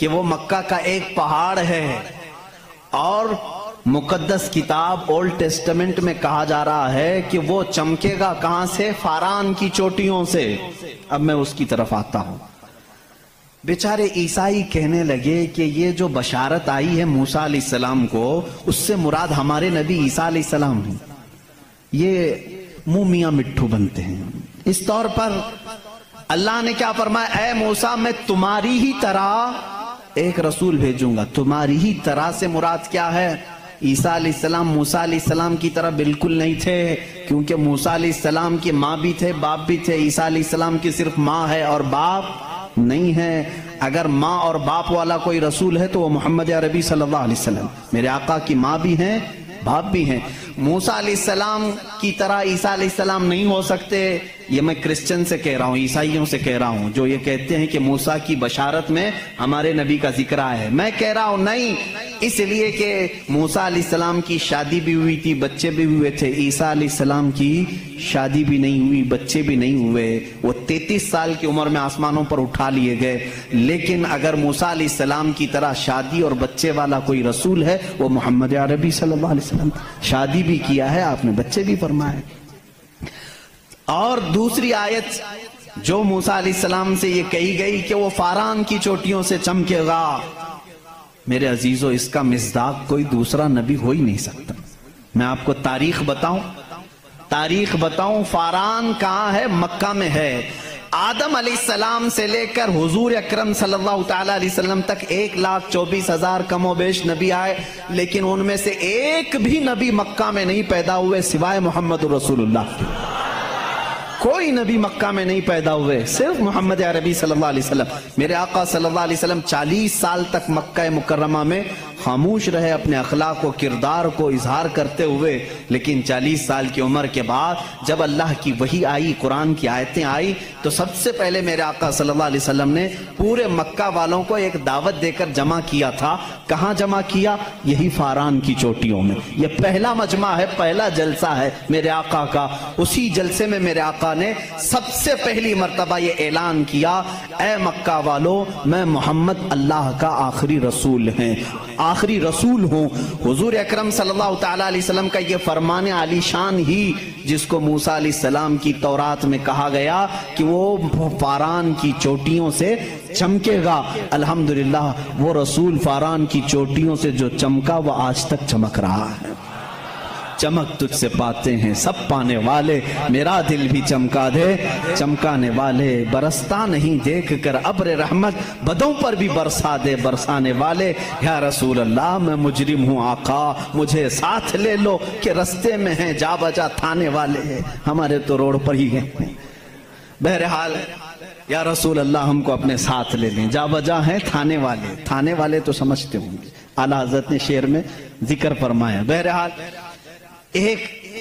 کہ وہ مکہ کا ایک پہاڑ ہے، اور مقدس کتاب اولڈ ٹیسٹمنٹ میں کہا جا رہا ہے کہ وہ چمکے گا کہاں سے؟ فاران کی چوٹیوں سے۔ اب میں اس کی طرف آتا ہوں۔ بیچارے عیسائی کہنے لگے کہ یہ جو بشارت آئی ہے موسیٰ علیہ السلام کو، اس سے مراد ہمارے نبی عیسیٰ علیہ السلام ہیں۔ یہ منہ میاں مٹھو بنتے ہیں۔ اس طور پر اللہ نے کیا فرمایا؟ اے موسیٰ میں تمہاری ہی طرح ایک رسول بھیجوں گا۔ تمہاری ہی طرح سے مراد کیا ہے؟ عیسیٰ علیہ السلام موسیٰ علیہ السلام کی طرح بالکل نہیں تھے، کیونکہ موسیٰ علیہ السلام کی ماں بھی تھے، باپ بھی تھے۔ عیسیٰ علیہ السلام کی صرف ماں ہے اور باپ نہیں ہے۔ اگر ماں اور باپ والا کوئی رسول ہے تو وہ محمد عربی صلی اللہ علیہ وسلم، میرے آقا کی ماں بھی ہیں، باپ بھی ہیں۔ موسیٰ علیہ السلام کی طرح عیسیٰ علیہ السلام نہیں ہو سکتے۔ یہ میں کرسچن سے کہہ رہا ہوں، عیسائیوں سے کہہ رہا ہوں، جو یہ کہتے ہیں کہ موسیٰ کی بشارت میں ہمارے نبی کا ذکر آیا ہے۔ میں کہہ رہا ہوں نہیں، اس لیے کہ موسیٰ علیہ السلام کی شادی بھی ہوئی تھی، بچے بھی ہوئے تھے۔ عیسیٰ علیہ السلام کی شادی بھی نہیں ہوئی، بچے بھی نہیں ہوئے۔ وہ 33 سال کی عمر میں آسمانوں پر اٹھا لیے گئے۔ لیکن اگر موسیٰ علیہ السلام کی طرح شادی اور بچے والا کوئی رسول ہے، وہ محمد عربی صلی اللہ علیہ وسلم۔ شادی بھی کیا ہے آپ نے، بچے بھی فرمائے۔ اور دوسری آیت جو موسیٰ علیہ السلام سے یہ کہی گئی کہ وہ فاران کی چوٹیوں سے چمکے گا، میرے عزیزو اس کا مصداق کوئی دوسرا نبی ہو ہی نہیں سکتا۔ میں آپ کو تاریخ بتاؤں، فاران کہاں ہے؟ مکہ میں ہے۔ آدم علیہ السلام سے لے کر حضور اکرم صلی اللہ تعالی علیہ وسلم تک 1,24,000 کم و بیش نبی آئے، لیکن ان میں سے ایک بھی نبی مکہ میں نہیں پیدا ہوئے سوائے محمد رسول اللہ کے۔ کوئی نبی مکہ میں نہیں پیدا ہوئے، صرف محمد عربی صلی اللہ علیہ وسلم۔ میرے آقا صلی اللہ علیہ وسلم 40 سال تک مکہ مکرمہ میں خاموش رہے، اپنے اخلاق و کردار کو اظہار کرتے ہوئے، لیکن 40 سال کی عمر کے بعد جب اللہ کی وحی آئی، قرآن کی آیتیں آئی، تو سب سے پہلے میرے آقا صلی اللہ علیہ وسلم نے پورے مکہ والوں کو ایک دعوت دے کر جمع کیا تھا۔ کہاں جمع کیا؟ یہی فاران کی چوٹیوں میں۔ یہ پہلا مجمع ہے، پہلا جلسہ ہے میرے آقا کا۔ اسی جلسے میں میرے آقا نے سب سے پہلی مرتبہ یہ اعلان کیا، اے مکہ والو، میں محمد اللہ کا آخری رسول ہوں۔ حضور اکرم صلی اللہ تعالی علیہ وسلم کا یہ فرمان عالی شان ہی، جس کو موسیٰ علیہ السلام کی تورات میں کہا گیا کہ وہ فاران کی چوٹیوں سے چمکے گا، الحمدللہ وہ رسول فاران کی چوٹیوں سے جو چمکا وہ آج تک چمک رہا ہے۔ چمک تجھ سے پاتے ہیں سب پانے والے، میرا دل بھی چمکا دے چمکانے والے، برستا نہیں دیکھ کر ابر رحمت، بدوں پر بھی برسا دے برسانے والے۔ یا رسول اللہ میں مجرم ہوں آقا، مجھے ساتھ لے لو کہ رستے میں ہیں جا بجا تھانے والے ہیں، ہمارے تو روڈ پر ہی ہیں۔ بہرحال یا رسول اللہ ہم کو اپنے ساتھ لے لیں، جا بجا ہیں تھانے والے تو سمجھتے ہوں گے، اعلیٰ حضرت نے شعر میں ذکر فرمایا۔ بہرحال ایک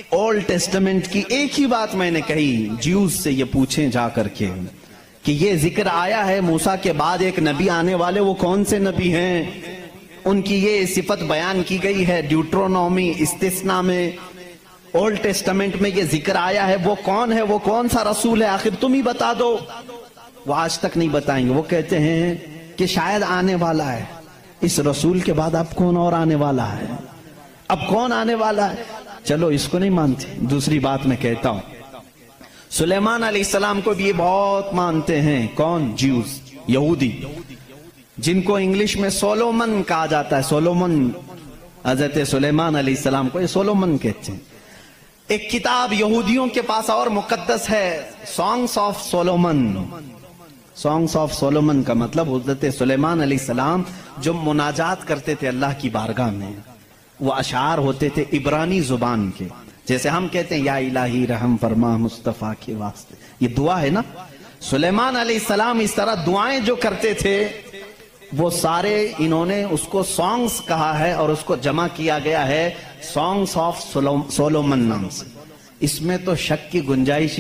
اولڈ ٹیسٹمنٹ کی ایک ہی بات میں نے کہی، جیوز سے یہ پوچھیں جا کر کے کہ یہ ذکر آیا ہے موسیٰ کے بعد ایک نبی آنے والے، وہ کون سے نبی ہیں؟ ان کی یہ صفت بیان کی گئی ہے ڈیوٹرونومی استثناء میں، اولڈ ٹیسٹمنٹ میں یہ ذکر آیا ہے، وہ کون ہے، وہ کون سا رسول ہے، آخر تم ہی بتا دو۔ وہ آج تک نہیں بتائیں گے، وہ کہتے ہیں کہ شاید آنے والا ہے، اس رسول کے بعد اب کون اور آنے والا ہے، اب کون آنے والا ہے؟ چلو اس کو نہیں مانتے، دوسری بات میں کہتا ہوں، سلیمان علیہ السلام کو بھی یہ بہت مانتے ہیں۔ کون؟ جیوز، یہودی، جن کو انگلش میں سولومن کہا جاتا ہے۔ سولومن، حضرت سلیمان علیہ السلام کو یہ سولومن کہتے ہیں۔ ایک کتاب یہودیوں کے پاس اور مقدس ہے، songs of Solomon. Songs of Solomon کا مطلب حضرت سلیمان علیہ السلام جو مناجات کرتے تھے اللہ کی بارگاہ میں، وہ اشعار ہوتے تھے عبرانی زبان کے، جیسے ہم کہتے ہیں یا الہی رحم فرما مصطفیٰ کے واسطے، یہ دعا ہے نا۔ سلیمان علیہ السلام اس طرح دعائیں جو کرتے تھے، وہ سارے انہوں نے اس کو سانگس کہا ہے، اور اس کو جمع کیا گیا ہے سانگس آف سولومن نام سے۔ اس میں تو شک کی گنجائش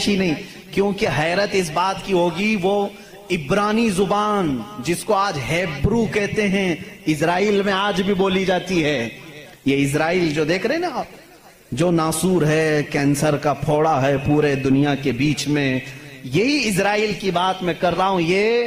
ہی نہیں، کیونکہ حیرت اس بات کی ہوگی، وہ عبرانی زبان جس کو آج ہیبرو کہتے ہیں، اسرائیل میں آج بھی بولی جاتی ہے۔ یہ اسرائیل جو دیکھ رہے ہیں نا آپ، جو ناسور ہے، کینسر کا پھوڑا ہے پورے دنیا کے بیچ میں، یہی اسرائیل کی بات میں کر رہا ہوں۔ یہ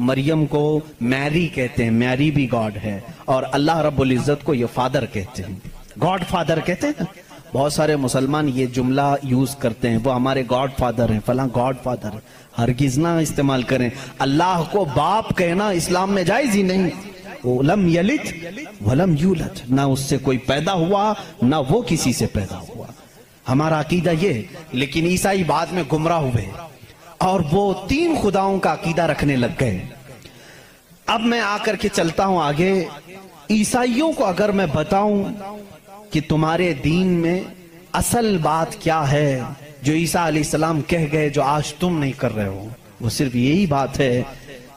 مریم کو میری کہتے ہیں, میری بھی گاڈ ہے, اور اللہ رب العزت کو یہ فادر کہتے ہیں, گاڈ فادر کہتے ہیں. بہت سارے مسلمان یہ جملہ یوز کرتے ہیں, وہ ہمارے گاڈ فادر ہیں, فلاں گاڈ فادر ہے. ہرگز نہ استعمال کریں. اللہ کو باپ کہنا اسلام میں جائز ہی نہیں. لم یلد ولم یولد, نہ اس سے کوئی پیدا ہوا نہ وہ کسی سے پیدا ہوا. ہمارا عقیدہ یہ. لیکن عیسائی بعد میں گمراہ ہوئے اور وہ 3 خداؤں کا عقیدہ رکھنے لگ گئے. اب میں آ کر کے چلتا ہوں آگے. عیسائیوں کو اگر میں بتاؤں کہ تمہارے دین میں اصل بات کیا ہے جو عیسیٰ علیہ السلام کہہ گئے جو آج تم نہیں کر رہے ہو, وہ صرف یہی بات ہے.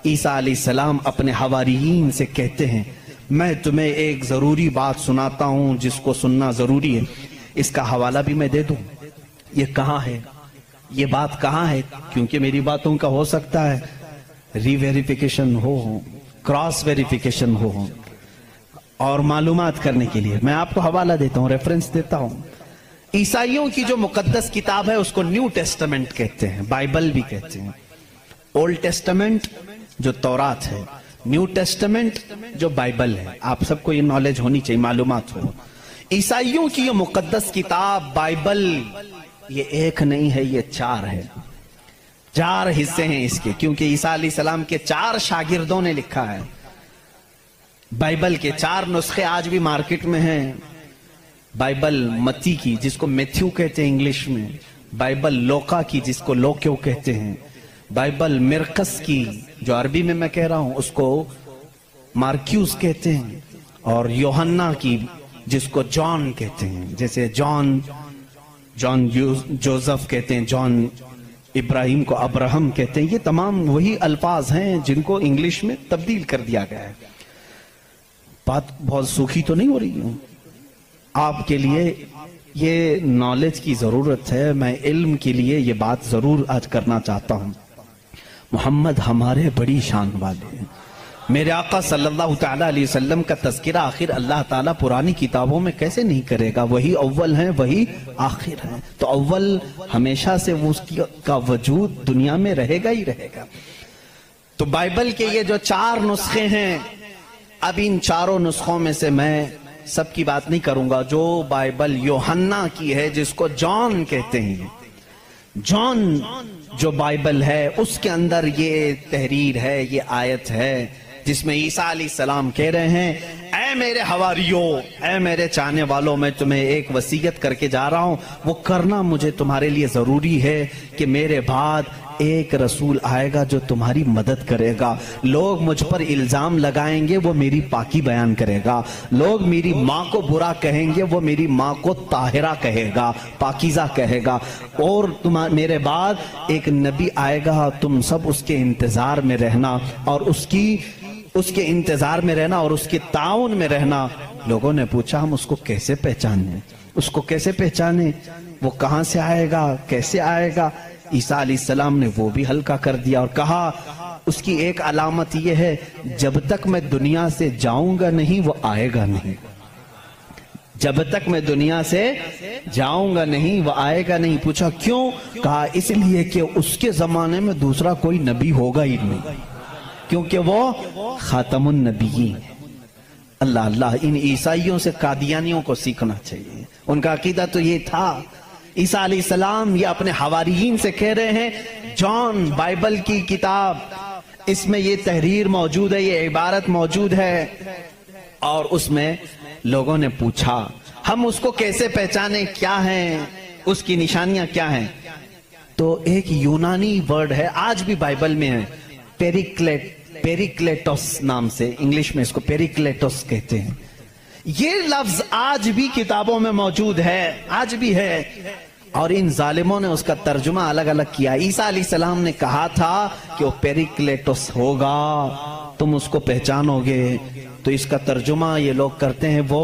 عیسیٰ علیہ السلام اپنے حواریین سے کہتے ہیں میں تمہیں ایک ضروری بات سناتا ہوں جس کو سننا ضروری ہے. اس کا حوالہ بھی میں دے دوں. یہ کہاں ہے, یہ بات کہاں ہے, کیونکہ میری باتوں کا ہو سکتا ہے ری ویریفیکیشن ہو, کراس ویریفیکیشن ہو, اور معلومات کرنے کے لیے میں آپ کو حوالہ دیتا ہوں, ریفرنس دیتا ہوں. عیسائیوں کی جو مقدس کتاب ہے اس کو نیو ٹیسٹمنٹ کہتے ہیں, بائبل بھی کہتے ہیں. اولڈ ٹیسٹمنٹ جو تورات ہے, نیو ٹیسٹمنٹ جو بائبل ہے. آپ سب کو یہ نالج ہونی چاہیے, معلومات ہو. عیسائیوں کی یہ مقدس کتاب بائبل یہ ایک نہیں ہے, یہ 4 ہے. 4 حصے ہیں اس کے, کیونکہ عیسیٰ علیہ السلام کے 4 شاگردوں نے لکھا ہے. بائبل کے 4 نسخے آج بھی مارکیٹ میں ہیں. بائبل متی کی جس کو میتھیو کہتے ہیں انگلش میں, بائبل لوکا کی جس کو لوکیو کہتے ہیں, بائبل مرکس کی جو عربی میں کہہ رہا ہوں اس کو مارکیوس کہتے ہیں, اور یوحنا کی جس کو جان کہتے ہیں, جیسے جان جوزف کہتے ہیں, جان ابراہیم کو ابراہم کہتے ہیں. یہ تمام وہی الفاظ ہیں جن کو انگلش میں تبدیل کر دیا گیا ہے. بات بہت سوکھی تو نہیں ہو رہی ہوں آپ کے لیے, یہ نالج کی ضرورت ہے. میں علم کے لیے یہ بات ضرور آج کرنا چاہتا ہوں. محمد ہمارے بڑی شان والے ہیں. میرے آقا صلی اللہ تعالیٰ علیہ وسلم کا تذکرہ آخر اللہ تعالیٰ پرانی کتابوں میں کیسے نہیں کرے گا؟ وہی اول ہیں, وہی آخر ہیں. تو اول ہمیشہ سے اس کا وجود دنیا میں رہے گا ہی رہے گا. تو بائبل کے یہ جو 4 نسخے ہیں, اب ان 4 نسخوں میں سے میں سب کی بات نہیں کروں گا. جو بائبل یوحنا کی ہے جس کو جان کہتے ہیں, جان جو بائبل ہے اس کے اندر یہ تحریر ہے, یہ آیت ہے جس میں عیسیٰ علیہ السلام کہہ رہے ہیں اے میرے حواریوں, اے میرے چاہنے والوں, میں تمہیں ایک وصیت کر کے جا رہا ہوں. وہ کرنا مجھے تمہارے لیے ضروری ہے کہ میرے بعد ایک رسول آئے گا جو تمہاری مدد کرے گا. لوگ مجھ پر الزام لگائیں گے, وہ میری پاکی بیان کرے گا. لوگ میری ماں کو برا کہیں گے, وہ میری ماں کو طاہرہ کہے گا, پاکیزہ کہے گا. اور میرے بعد ایک نبی آئے گا, تم سب اس کے انتظار میں رہنا, اور اس کے انتظار میں رہنا اور اس کے تعاون میں رہنا. لوگوں نے پوچھا ہم اس کو کیسے پہچانے, اس کو کیسے پہچانے, وہ کہاں سے آئے گا, کیسے آئے گا؟ عیسیٰ علیہ السلام نے وہ بھی ہلکا کر دیا اور کہا اس کی ایک علامت یہ ہے جب تک میں دنیا سے جاؤں گا نہیں وہ آئے گا نہیں. جب تک میں دنیا سے جاؤں گا نہیں وہ آئے گا نہیں. پوچھا کیوں؟ کہا اس لیے کہ اس کے زمانے میں دوسرا کوئی نبی ہوگا ہی نہیں, کیونکہ وہ خاتم النبیین. اللہ اللہ, ان عیسائیوں سے قادیانیوں کو سیکھنا چاہیے. ان کا عقیدہ تو یہ تھا. عیسیٰ علیہ السلام یہ اپنے حواریین سے کہہ رہے ہیں جان بائبل کی کتاب, اس میں یہ تحریر موجود ہے, یہ عبارت موجود ہے. اور اس میں لوگوں نے پوچھا ہم اس کو کیسے پہچانے, کیا ہیں اس کی نشانیاں کیا ہیں؟ تو ایک یونانی ورڈ ہے, آج بھی بائبل میں ہے, پیریکلیٹوس نام سے, انگلش میں اس کو پیریکلیٹوس کہتے ہیں. یہ لفظ آج بھی کتابوں میں موجود ہے, آج بھی ہے, اور ان ظالموں نے اس کا ترجمہ الگ الگ کیا. عیسیٰ علیہ السلام نے کہا تھا کہ وہ پیریکلیٹوس ہوگا, تم اس کو پہچانو گے. تو اس کا ترجمہ یہ لوگ کرتے ہیں وہ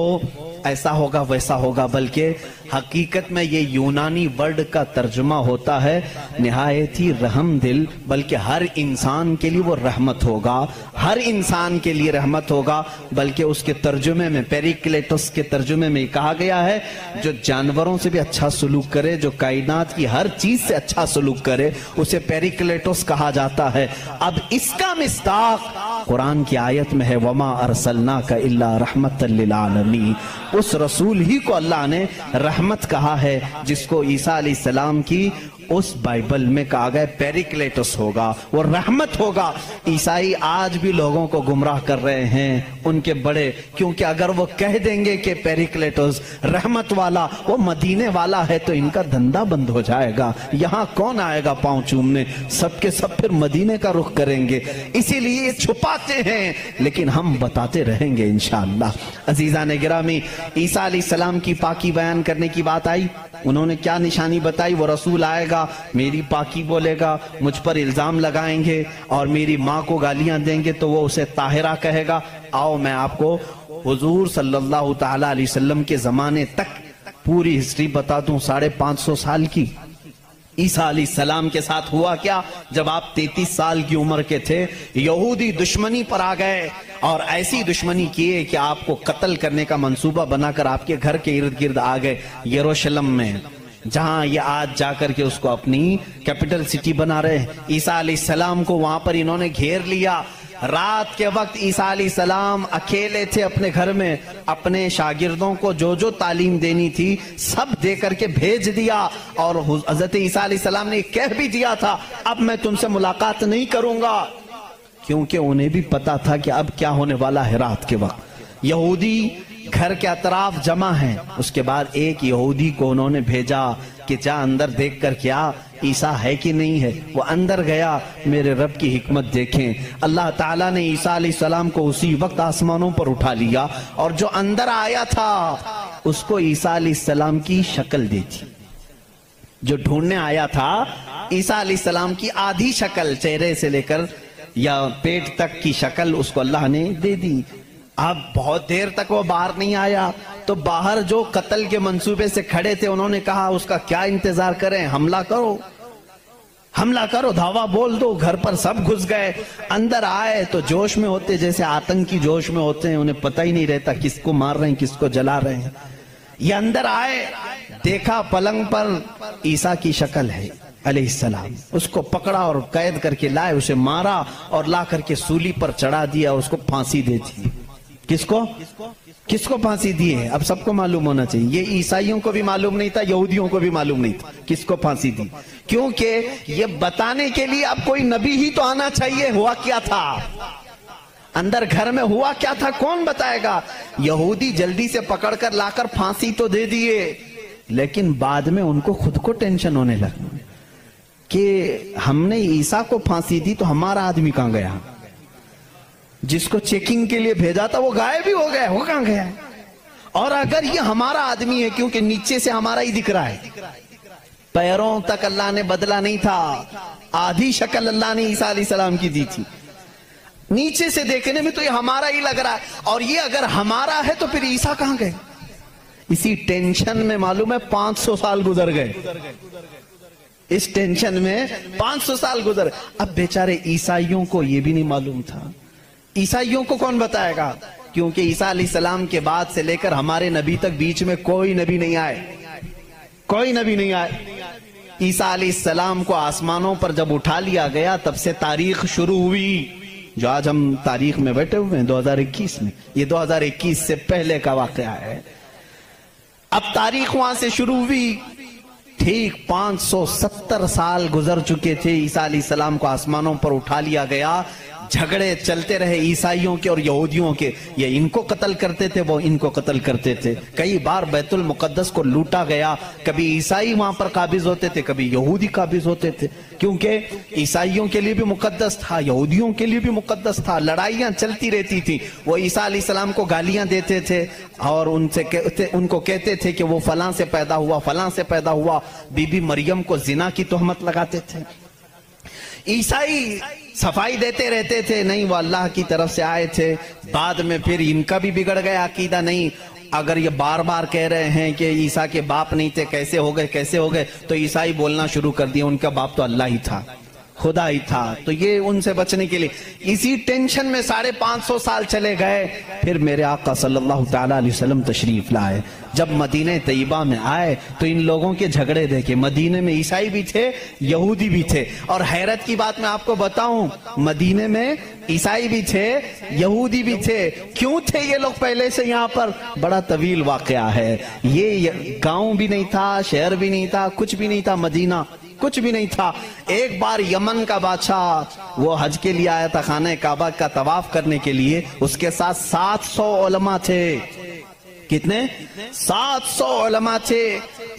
ایسا ہوگا ویسا ہوگا, بلکہ حقیقت میں یہ یونانی ورڈ کا ترجمہ ہوتا ہے نہایت ہی رحم دل، بلکہ ہر انسان کے لیے وہ رحمت ہوگا، ہر انسان کے لیے رحمت ہوگا، بلکہ اس کے ترجمے میں پیریکلیٹس کے ترجمے میں کہا گیا ہے جو جانوروں سے بھی اچھا سلوک کرے، جو کائنات کی ہر چیز سے اچھا سلوک کرے، اسے پیریکلیٹس کہا جاتا ہے۔ اب اس کا مصداق قرآن کی آیت میں ہے وَمَا أَرْسَلْنَاكَ إِلَّا رَحْمَةً لِّلْعَالَمِينَ۔ اس رسول ہی کو اللہ نے رحمت کہا ہے، جس کو عیسیٰ علیہ السلام کی اس بائبل میں کہا گیا پیریکلیٹس ہوگا، وہ رحمت ہوگا۔ عیسائی آج بھی لوگوں کو گمراہ کر رہے ہیں، ان کے بڑے، کیونکہ اگر وہ کہہ دیں گے کہ پیریکلیٹس رحمت والا وہ مدینے والا ہے تو ان کا دھندا بند ہو جائے گا، یہاں کون آئے گا پاؤں چومنے، سب کے سب پھر مدینے کا رخ کریں گے، اسی لیے یہ چھپاتے ہیں، لیکن ہم بتاتے رہیں گے انشاءاللہ۔ عزیزان گرامی، عیسیٰ علیہ السلام کی پاکی بیان کرنے کی بات آئی، انہوں نے کیا نشانی بتائی؟ وہ رسول آئے گا، میری پاکی بولے گا، مجھ پر الزام لگائیں گے اور میری ماں کو گالیاں دیں گے تو وہ اسے طاہرہ کہے گا۔ آؤ میں آپ کو حضور صلی اللہ تعالیٰ علیہ وسلم کے زمانے تک پوری ہسٹری بتا دوں، 550 سال کی۔ عیسیٰ علیہ السلام کے ساتھ ہوا کیا؟ جب آپ 33 سال کی عمر کے تھے، یہودی دشمنی پر آ گئے اور ایسی دشمنی کیے کہ آپ کو قتل کرنے کا منصوبہ بنا کر آپ کے گھر کے ارد گرد آ گئے، یروشلم میں، جہاں یہ آج جا کر کے اس کو اپنی کیپٹل سٹی بنا رہے ہیں۔ عیسیٰ علیہ السلام کو وہاں پر انہوں نے گھیر لیا۔ رات کے وقت عیسیٰ علیہ السلام اکیلے تھے اپنے گھر میں، اپنے شاگردوں کو جو جو تعلیم دینی تھی سب دے کر کے بھیج دیا، اور حضرت عیسیٰ علیہ السلام نے کہہ بھی دیا تھا اب میں تم سے ملاقات نہیں کروں گا، کیونکہ انہیں بھی پتا تھا کہ اب کیا ہونے والا ہے۔ رات کے وقت یہودی گھر کے اطراف جمع ہیں، اس کے بعد ایک یہودی کو انہوں نے بھیجا کہ جا اندر دیکھ کر کیا عیسیٰ ہے کہ نہیں ہے۔ وہ اندر گیا، میرے رب کی حکمت دیکھیں، اللہ تعالیٰ نے عیسیٰ علیہ السلام کو اسی وقت آسمانوں پر اٹھا لیا، اور جو اندر آیا تھا اس کو عیسیٰ علیہ السلام کی شکل دی تھی۔ جو ڈھونڈنے آیا تھا عیسیٰ علیہ السلام کی آدھی شکل، چہرے سے لے کر یا پیٹ تک کی شکل اس کو اللہ نے دے دی۔ اب بہت دیر تک وہ باہر نہیں آیا تو باہر جو قتل کے منصوبے سے کھڑے تھے انہوں نے کہا اس کا کیا انتظار کریں، حملہ کرو، حملہ کرو، دھاوا بول دو۔ گھر پر سب گھس گئے، اندر آئے تو جوش میں ہوتے، جیسے آتنکی جوش میں ہوتے ہیں، انہیں پتہ ہی نہیں رہتا کس کو مار رہے ہیں کس کو جلا رہے ہیں۔ یہ اندر آئے، دیکھا پلنگ پر عیسیٰ کی شکل ہے علیہ السلام، اس کو پکڑا اور قید کر کے لائے، اسے مارا اور لا کر کے سولی پر چڑھا دیا، اس کو پھانسی دے دی۔ کس کو پھانسی دی ہے؟ اب سب کو معلوم ہونا چاہیے، یہ عیسائیوں کو بھی معلوم نہیں تھا، یہودیوں کو بھی معلوم نہیں تھا کس کو پھانسی دی، کیونکہ یہ بتانے کے لیے اب کوئی نبی ہی تو آنا چاہیے ہوا کیا تھا، اندر گھر میں ہوا کیا تھا کون بتائے گا۔ یہودی جلدی سے پکڑ کر لا کر پھانسی تو دے دیے، لیکن بعد میں ان کو خود کو ٹینشن ہونے لگا کہ ہم نے عیسیٰ کو پھانسی دی تو ہمارا آدمی کہاں گیا، جس کو چیکنگ کے لیے بھیجا تھا وہ غائب بھی ہو گیا، وہ کہاں گیا ہے؟ اور اگر یہ ہمارا آدمی ہے، کیونکہ نیچے سے ہمارا ہی دکھ رہا ہے، پیروں تک اللہ نے بدلا نہیں تھا، آدھی شکل اللہ نے عیسیٰ علیہ السلام کی دی تھی، نیچے سے دیکھنے میں تو یہ ہمارا ہی لگ رہا ہے، اور یہ اگر ہمارا ہے تو پھر عیسیٰ کہاں گئے؟ اسی ٹینشن میں معلوم ہے 500 سال گزر گئے، اس ٹینشن میں 500 سال گزر۔ اب بیچارے عیسائیوں کو یہ بھی نہیں معلوم تھا، عیسائیوں کو کون بتائے گا، کیونکہ عیسیٰ علیہ السلام کے بعد سے لے کر ہمارے نبی تک بیچ میں کوئی نبی نہیں آئے، کوئی نبی نہیں آئے۔ عیسیٰ علیہ السلام کو آسمانوں پر جب اٹھا لیا گیا تب سے تاریخ شروع ہوئی، جو آج ہم تاریخ میں بیٹھے ہوئے ہیں 2021 میں، یہ 2021 سے پہلے کا واقعہ ہے۔ اب تاریخ وہاں سے شروع ہوئی، ٹھیک 570 سال گزر چکے تھے، عیسیٰ علیہ السلام کو آسمانوں پر اٹھا لیا گیا، جھگڑے چلتے رہے عیسائیوں کے اور یہودیوں کے، یہ ان کو قتل کرتے تھے وہ ان کو قتل کرتے تھے، کئی بار بیت المقدس کو لوٹا گیا، کبھی عیسائی وہاں پر قابض ہوتے تھے کبھی یہودی قابض ہوتے تھے، کیونکہ عیسائیوں کے لیے بھی مقدس تھا یہودیوں کے لیے بھی مقدس تھا، لڑائیاں چلتی رہتی تھی۔ وہ عیسیٰ علیہ السلام کو گالیاں دیتے تھے اور ان کو کہتے تھے کہ وہ فلاں سے پیدا ہوا فلاں سے پیدا ہوا، بی بی مریم کو زنا کی تہمت لگاتے تھے۔ عیسائی صفائی دیتے رہتے تھے، نہیں وہ اللہ کی طرف سے آئے تھے، بعد میں پھر ان کا بھی بگڑ گیا عقیدہ، نہیں اگر یہ بار بار کہہ رہے ہیں کہ عیسیٰ کے باپ نہیں تھے، کیسے ہو گئے، تو عیسائی بولنا شروع کر دیا ان کا باپ تو اللہ ہی تھا، خدا ہی تھا. تو یہ ان سے بچنے کے لیے اسی ٹینشن میں 550 سال چلے گئے. پھر میرے آقا صلی اللہ تعالیٰ علیہ وسلم تشریف لائے. جب مدینہ طیبہ میں آئے تو ان لوگوں کے جھگڑے دیکھے. مدینے میں عیسائی بھی تھے، یہودی بھی تھے. اور حیرت کی بات میں آپ کو بتاؤں، مدینے میں عیسائی بھی تھے، یہودی بھی تھے. کیوں تھے یہ لوگ پہلے سے یہاں پر؟ بڑا طویل واقعہ ہے. یہ گاؤں بھی نہیں تھا، شہر بھی نہیں تھا، کچھ بھی نہیں تھا. مدینہ کچھ بھی نہیں تھا. ایک بار یمن کا بادشاہ وہ حج کے لیے آیا تھا، خانہ کعبہ کا طواف کرنے کے لیے. اس کے ساتھ 700 علماء تھے. کتنے؟ 700 علماء تھے.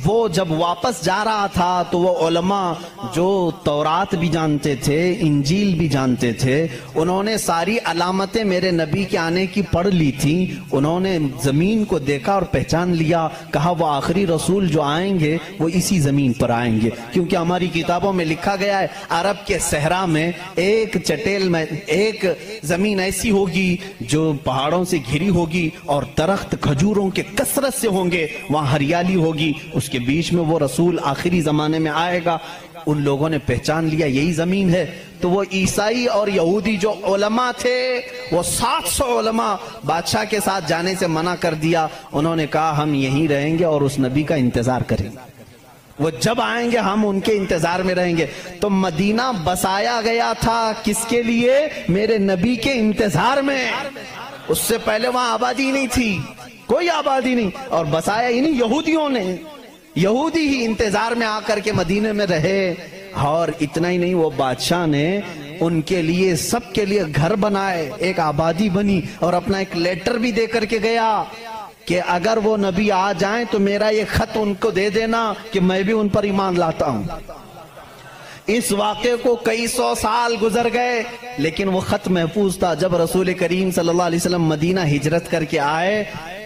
وہ جب واپس جا رہا تھا تو وہ علماء جو تورات بھی جانتے تھے، انجیل بھی جانتے تھے، انہوں نے ساری علامتیں میرے نبی کے آنے کی پڑھ لی تھی. انہوں نے زمین کو دیکھا اور پہچان لیا. کہا وہ آخری رسول جو آئیں گے وہ اسی زمین پر آئیں گے، کیونکہ ہماری کتابوں میں لکھا گیا ہے عرب کے صحرا میں ایک چٹیل میں ایک زمین ایسی ہوگی جو پہاڑوں سے گھری ہوگی اور درخت کھجوروں کے کثرت سے ہوں گے، وہاں ہریالی ہوگی، اس کے بیچ میں وہ رسول آخری زمانے میں آئے گا. ان لوگوں نے پہچان لیا یہی زمین ہے. تو وہ عیسائی اور یہودی جو علماء تھے، وہ 700 علماء بادشاہ کے ساتھ جانے سے منع کر دیا. انہوں نے کہا ہم یہیں رہیں گے اور اس نبی کا انتظار کریں گے، وہ جب آئیں گے ہم ان کے انتظار میں رہیں گے. تو مدینہ بسایا گیا تھا کس کے لیے؟ میرے نبی کے انتظار میں. اس سے پہلے وہاں آبادی نہیں تھی، کوئی آبادی نہیں، اور بسایا ہی نہیں یہودیوں نے. یہودی ہی انتظار میں آ کر کے مدینے میں رہے. اور اتنا ہی نہیں، وہ بادشاہ نے ان کے لیے سب کے لیے گھر بنائے، ایک آبادی بنی، اور اپنا ایک لیٹر بھی دے کر کے گیا کہ اگر وہ نبی آ جائیں تو میرا یہ خط ان کو دے دینا کہ میں بھی ان پر ایمان لاتا ہوں. اس واقعے کو کئی سو سال گزر گئے لیکن وہ خط محفوظ تھا. جب رسول کریم صلی اللہ علیہ وسلم مدینہ ہجرت کر کے آئے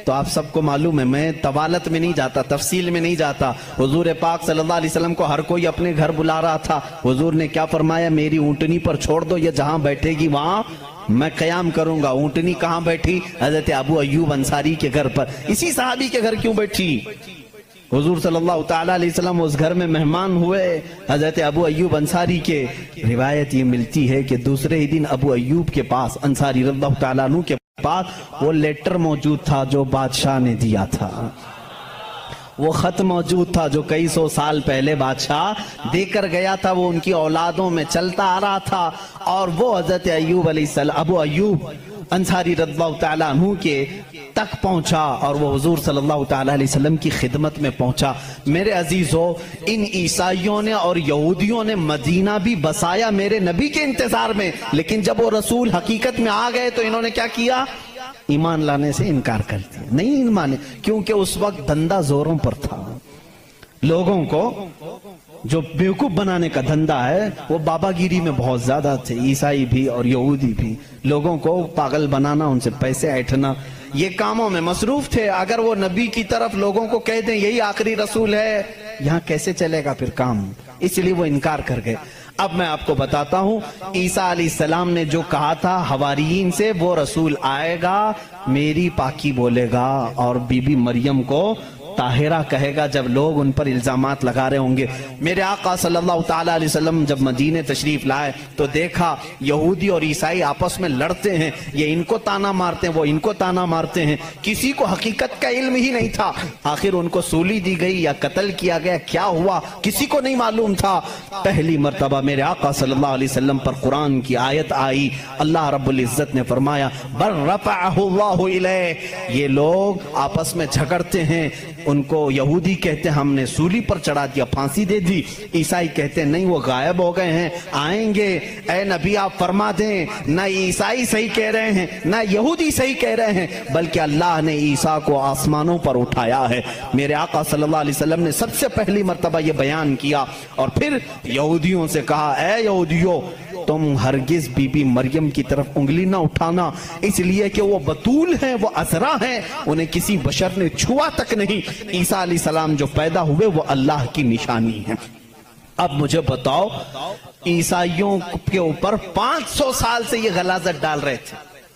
تو آپ سب کو معلوم ہے، میں طوالت میں نہیں جاتا، تفصیل میں نہیں جاتا. حضور پاک صلی اللہ علیہ وسلم کو ہر کوئی اپنے گھر بلا رہا تھا. حضور نے کیا فرمایا؟ میری اونٹنی پر چھوڑ دو، یہ جہاں بیٹھے گی وہاں میں قیام کروں گا. اونٹنی کہاں بیٹھی؟ حضرت ابو ایوب انصاری کے گھر پر. اسی صحابی کے گھر کیوں بیٹھی؟ حضور صلی اللہ تعالیٰ علیہ وسلم اس گھر میں مہمان ہوئے حضرت ابو ایوب انصاری کے. روایت یہ ملتی ہے کہ دوسرے ہی دن ابو ایوب کے پاس، انصاری رضی اللہ تعالیٰ عنہ کے پاس، وہ لیٹر موجود تھا جو بادشاہ نے دیا تھا. وہ خط موجود تھا جو کئی سو سال پہلے بادشاہ دے کر گیا تھا. وہ ان کی اولادوں میں چلتا آ رہا تھا اور وہ حضرت ایوب علیہ السلام، ابو ایوب انصاری رضی اللہ تعالیٰ عنہ کے تک پہنچا اور وہ حضور صلی اللہ تعالیٰ علیہ وسلم کی خدمت میں پہنچا. میرے عزیزو، ان عیسائیوں نے اور یہودیوں نے مدینہ بھی بسایا میرے نبی کے انتظار میں، لیکن جب وہ رسول حقیقت میں آ گئے تو انہوں نے کیا کیا؟ ایمان لانے سے انکار کر دیا. نہیں مانے، کیونکہ اس وقت دھندا زوروں پر تھا. لوگوں کو جو بیوقوف بنانے کا دھندا ہے وہ بابا گیری میں بہت زیادہ تھے. عیسائی بھی اور یہودی بھی لوگوں کو پاگل بنانا، ان سے پیسے ایٹھنا، یہ کاموں میں مصروف تھے. اگر وہ نبی کی طرف لوگوں کو کہہ دیں یہی آخری رسول ہے، یہاں کیسے چلے گا پھر کام؟ اس لیے وہ انکار کر گئے. اب میں آپ کو بتاتا ہوں عیسیٰ علیہ السلام نے جو کہا تھا حواریین سے، وہ رسول آئے گا، میری پاکی بولے گا اور بی بی مریم کو طاہرہ کہے گا جب لوگ ان پر الزامات لگا رہے ہوں گے. میرے آقا صلی اللہ تعالیٰ علیہ وسلم جب مدینہ تشریف لائے تو دیکھا یہودی اور عیسائی آپس میں لڑتے ہیں. یہ ان کو تانا مارتے ہیں، وہ ان کو تانا مارتے ہیں. کسی کو حقیقت کا علم ہی نہیں تھا. آخر ان کو سولی دی گئی یا قتل کیا گیا، کیا ہوا کسی کو نہیں معلوم تھا. پہلی مرتبہ میرے آقا صلی اللہ علیہ وسلم پر قرآن کی آیت آئی. اللہ رب العزت نے فرمایا بل رفعہ اللہ الیہ. یہ لوگ آپس میں جھگڑتے ہیں، ان کو یہودی کہتے ہیں ہم نے سولی پر چڑھا دیا، پھانسی دے دی. عیسائی کہتے ہیں نہیں، وہ غائب ہو گئے ہیں، آئیں گے. اے نبی آپ فرما دیں، نہ عیسائی صحیح کہہ رہے ہیں نہ یہودی صحیح کہہ رہے ہیں، بلکہ اللہ نے عیسیٰ کو آسمانوں پر اٹھایا ہے. میرے آقا صلی اللہ علیہ وسلم نے سب سے پہلی مرتبہ یہ بیان کیا اور پھر یہودیوں سے کہا اے یہودیوں، تم ہرگز بی بی مریم کی طرف انگلی نہ اٹھانا، اس لیے کہ وہ بطول ہیں، وہ عذرا ہیں، انہیں کسی بشر نے چھوا تک نہیں. عیسیٰ علیہ السلام جو پیدا ہوئے وہ اللہ کی نشانی ہے. اب مجھے بتاؤ، عیسائیوں کے اوپر 500 سال سے یہ غلاظت ڈال رہے تھے.